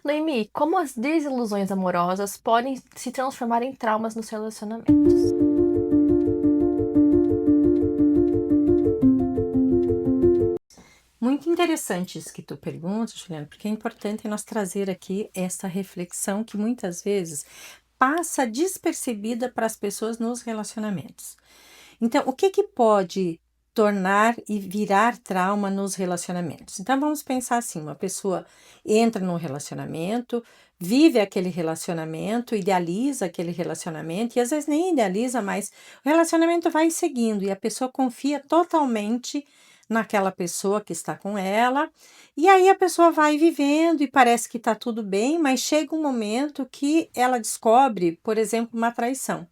Noemi, como as desilusões amorosas podem se transformar em traumas nos relacionamentos? Muito interessante isso que tu perguntas, Juliana, porque é importante nós trazer aqui essa reflexão que muitas vezes passa despercebida para as pessoas nos relacionamentos. Então, o que que pode tornar e virar trauma nos relacionamentos? Então, vamos pensar assim: uma pessoa entra num relacionamento, vive aquele relacionamento, idealiza aquele relacionamento, e às vezes nem idealiza, mas o relacionamento vai seguindo e a pessoa confia totalmente naquela pessoa que está com ela, e aí a pessoa vai vivendo e parece que está tudo bem, mas chega um momento que ela descobre, por exemplo, uma traição.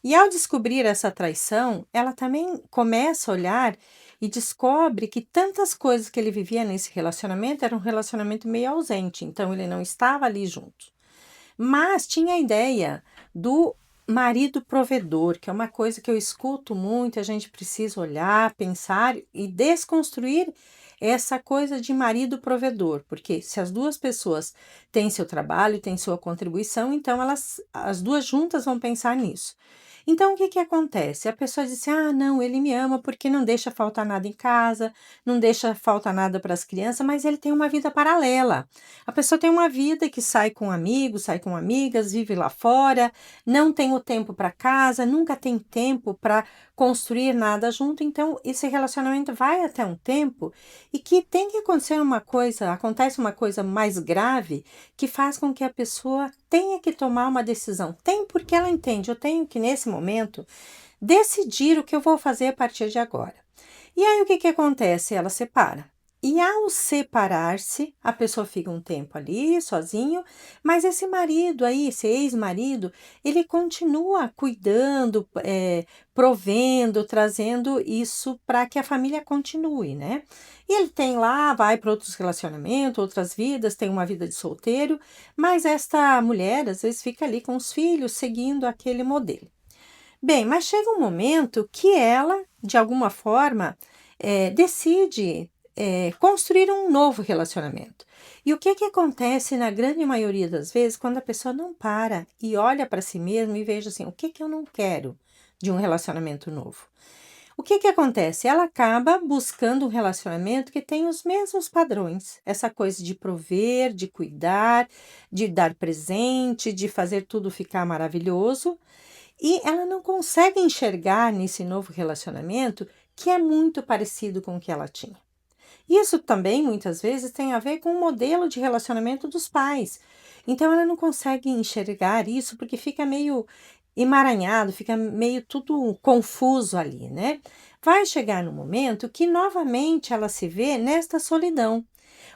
E ao descobrir essa traição, ela também começa a olhar e descobre que tantas coisas que ele vivia nesse relacionamento era um relacionamento meio ausente, então ele não estava ali junto. Mas tinha a ideia do marido provedor, que é uma coisa que eu escuto muito, a gente precisa olhar, pensar e desconstruir essa coisa de marido provedor, porque se as duas pessoas têm seu trabalho, têm sua contribuição, então as duas juntas vão pensar nisso. Então, o que que acontece? A pessoa diz assim: ah, não, ele me ama porque não deixa faltar nada em casa, não deixa faltar nada para as crianças, mas ele tem uma vida paralela. A pessoa tem uma vida que sai com amigos, sai com amigas, vive lá fora, não tem o tempo para casa, nunca tem tempo para construir nada junto, então esse relacionamento vai até um tempo e que tem que acontecer uma coisa, acontece uma coisa mais grave que faz com que a pessoa tenha que tomar uma decisão. Tem porque ela entende, eu tenho que nesse momento decidir o que eu vou fazer a partir de agora. E aí o que que acontece? Ela separa. E ao separar-se, a pessoa fica um tempo ali sozinho, mas esse marido aí, esse ex-marido, ele continua cuidando, provendo, trazendo isso para que a família continue, né? E ele tem lá, vai para outros relacionamentos, outras vidas, tem uma vida de solteiro, mas esta mulher às vezes fica ali com os filhos, seguindo aquele modelo. Bem, mas chega um momento que ela, de alguma forma, decide, construir um novo relacionamento. E o que que acontece na grande maioria das vezes quando a pessoa não para e olha para si mesma e veja assim, o que que eu não quero de um relacionamento novo? O que que acontece? Ela acaba buscando um relacionamento que tem os mesmos padrões, essa coisa de prover, de cuidar, de dar presente, de fazer tudo ficar maravilhoso, e ela não consegue enxergar nesse novo relacionamento que é muito parecido com o que ela tinha. Isso também, muitas vezes, tem a ver com o modelo de relacionamento dos pais. Então, ela não consegue enxergar isso porque fica meio emaranhado, fica meio tudo confuso ali, né? Vai chegar no momento que novamente ela se vê nesta solidão,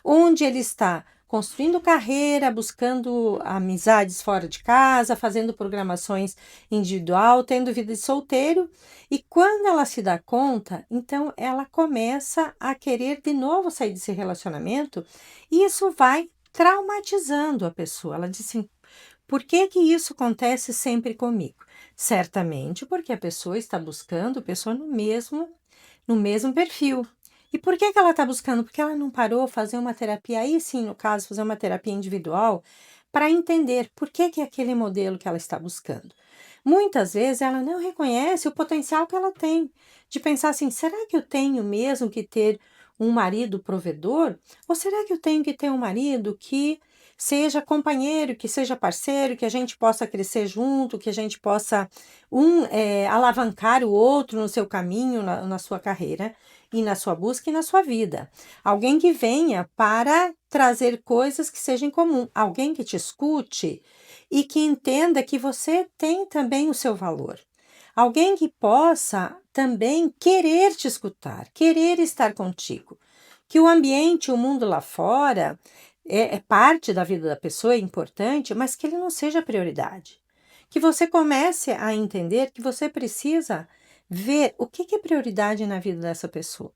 onde ele está construindo carreira, buscando amizades fora de casa, fazendo programações individual, tendo vida de solteiro, e quando ela se dá conta, então ela começa a querer de novo sair desse relacionamento, e isso vai traumatizando a pessoa. Ela diz assim: por que que isso acontece sempre comigo? Certamente porque a pessoa está buscando pessoa no mesmo perfil. E por que que ela está buscando? Porque ela não parou fazer uma terapia, aí sim, no caso, fazer uma terapia individual, para entender por que que é aquele modelo que ela está buscando. Muitas vezes ela não reconhece o potencial que ela tem, de pensar assim: será que eu tenho mesmo que ter um marido provedor? Ou será que eu tenho que ter um marido que seja companheiro, que seja parceiro, que a gente possa crescer junto, que a gente possa alavancar o outro no seu caminho, na sua carreira e na sua busca e na sua vida. Alguém que venha para trazer coisas que sejam em comum, alguém que te escute e que entenda que você tem também o seu valor. Alguém que possa também querer te escutar, querer estar contigo. Que o ambiente, o mundo lá fora é parte da vida da pessoa, é importante, mas que ele não seja prioridade. Que você comece a entender que você precisa ver o que que é prioridade na vida dessa pessoa.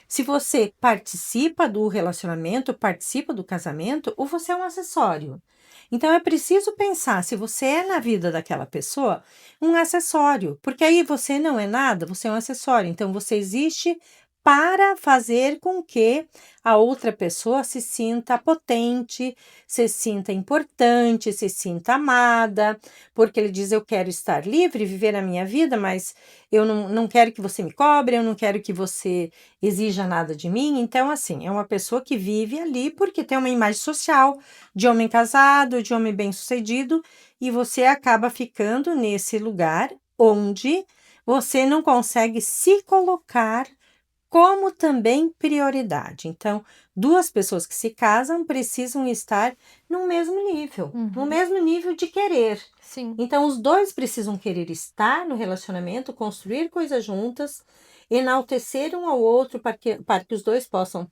Se você participa do relacionamento, participa do casamento, ou você é um acessório. Então é preciso pensar se você é na vida daquela pessoa um acessório, porque aí você não é nada, você é um acessório. Então você existe para fazer com que a outra pessoa se sinta potente, se sinta importante, se sinta amada, porque ele diz: eu quero estar livre, viver a minha vida, mas eu não quero que você me cobre, eu não quero que você exija nada de mim. Então, assim, é uma pessoa que vive ali porque tem uma imagem social de homem casado, de homem bem-sucedido, e você acaba ficando nesse lugar onde você não consegue se colocar como também prioridade. Então, duas pessoas que se casam precisam estar no Uhum. mesmo nível de querer. Sim. Então, os dois precisam querer estar no relacionamento, construir coisas juntas, enaltecer um ao outro para que os dois possam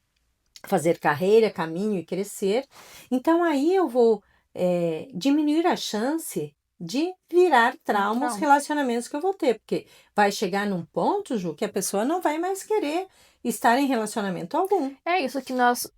fazer carreira, caminho e crescer. Então, aí eu vou diminuir a chance de virar trauma os Trauma. relacionamentos que eu vou ter, porque vai chegar num ponto, Ju, que a pessoa não vai mais querer estar em relacionamento algum. É isso que nós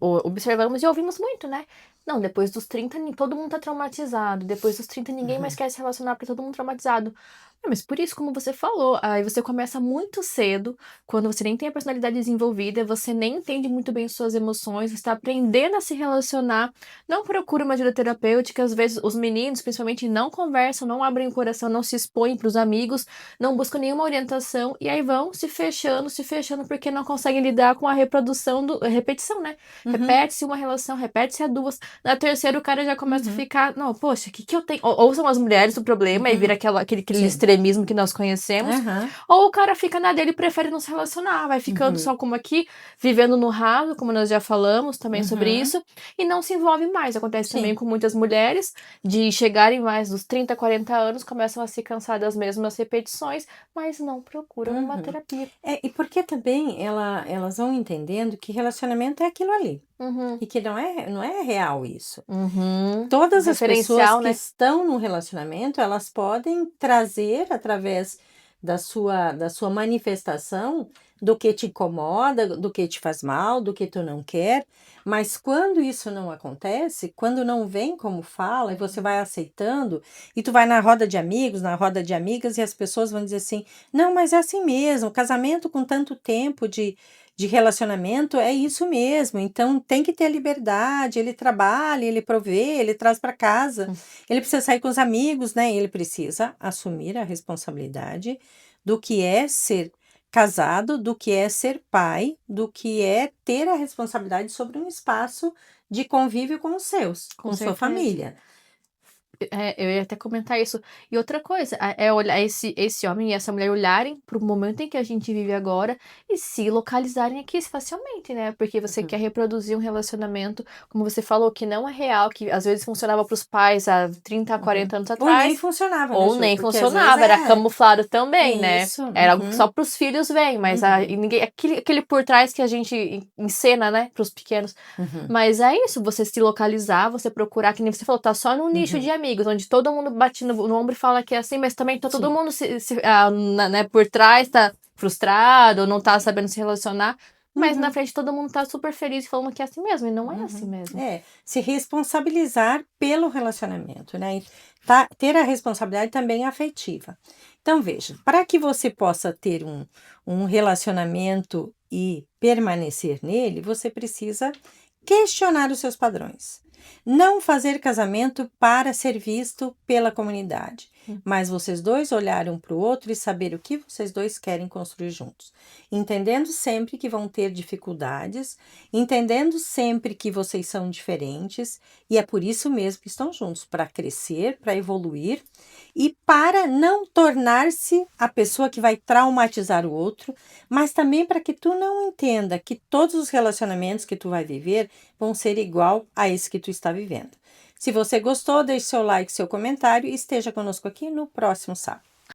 observamos e ouvimos muito, né? Não, depois dos 30 todo mundo tá traumatizado. Depois dos 30 ninguém mais quer se relacionar porque todo mundo traumatizado. É, mas por isso, como você falou, aí você começa muito cedo, quando você nem tem a personalidade desenvolvida, você nem entende muito bem suas emoções, você está aprendendo a se relacionar. Não procura uma ajuda terapêutica, às vezes os meninos, principalmente, não conversam, não abrem o coração, não se expõem para os amigos, não buscam nenhuma orientação, e aí vão se fechando, porque não conseguem lidar com a repetição, né? Uhum, Repete-se uma relação, repete-se a duas. Na terceira, o cara já começa a uhum, ficar, não, poxa, o que que eu tenho? Ou são as mulheres o problema, e vira uhum. aquele Sim. extremismo que nós conhecemos, Aham, ou o cara fica na dele e prefere não se relacionar, vai ficando uhum, só como aqui, vivendo no raso, como nós já falamos também sobre uhum. isso, e não se envolve mais. Acontece também Sim. com muitas mulheres, de chegarem mais dos 30, 40 anos, começam a se cansar das mesmas repetições, mas não procuram uma Uhum. terapia. E porque também elas vão entendendo que relacionamento é aquilo ali. Uhum. E que não é real isso. Uhum. O Todas as pessoas referencial, que né? estão no relacionamento, elas podem trazer através da sua manifestação do que te incomoda, do que te faz mal, do que tu não quer, mas quando isso não acontece, quando não vem como fala e você vai aceitando, e tu vai na roda de amigos, na roda de amigas, e as pessoas vão dizer assim: não, mas é assim mesmo, casamento com tanto tempo de relacionamento é isso mesmo, então tem que ter liberdade, ele trabalha, ele provê, ele traz para casa, ele precisa sair com os amigos, né? Ele precisa assumir a responsabilidade do que é ser casado, do que é ser pai, do que é ter a responsabilidade sobre um espaço de convívio com os seus, Com com sua certeza. família. É, eu ia até comentar isso. E outra coisa, é olhar esse homem e essa mulher olharem para o momento em que a gente vive agora e se localizarem aqui facilmente, né? Porque você quer Uhum. reproduzir um relacionamento, como você falou, que não é real, que às vezes funcionava para os pais há 30, Uhum. 40 anos Ou nem atrás, funcionava, né, ou Ju? nem Porque às vezes funcionava, era camuflado também, né? isso. Era algo que só Uhum, para os filhos vem, mas e uhum, ninguém, aquele por trás que a gente encena, né, para os pequenos. uhum, Mas é isso, você se localizar, você procurar, que nem você falou, tá só num nicho de uhum. amigos, onde todo mundo bate no ombro e fala que é assim, mas também tá todo Sim. mundo né, por trás, tá frustrado, ou não tá sabendo se relacionar, mas na Uhum. frente todo mundo tá super feliz falando que é assim mesmo, e não é assim Uhum. mesmo. É, se responsabilizar pelo relacionamento, né? E ter a responsabilidade também afetiva. Então, veja, para que você possa ter um relacionamento e permanecer nele, você precisa questionar os seus padrões. Não fazer casamento para ser visto pela comunidade, Hum. mas vocês dois olharem um para o outro e saber o que vocês dois querem construir juntos. Entendendo sempre que vão ter dificuldades, entendendo sempre que vocês são diferentes e é por isso mesmo que estão juntos, para crescer, para evoluir e para não tornar-se a pessoa que vai traumatizar o outro, mas também para que tu não entenda que todos os relacionamentos que tu vai viver vão ser igual a esse que tu está vivendo. Se você gostou, deixe seu like, seu comentário e esteja conosco aqui no próximo sábado.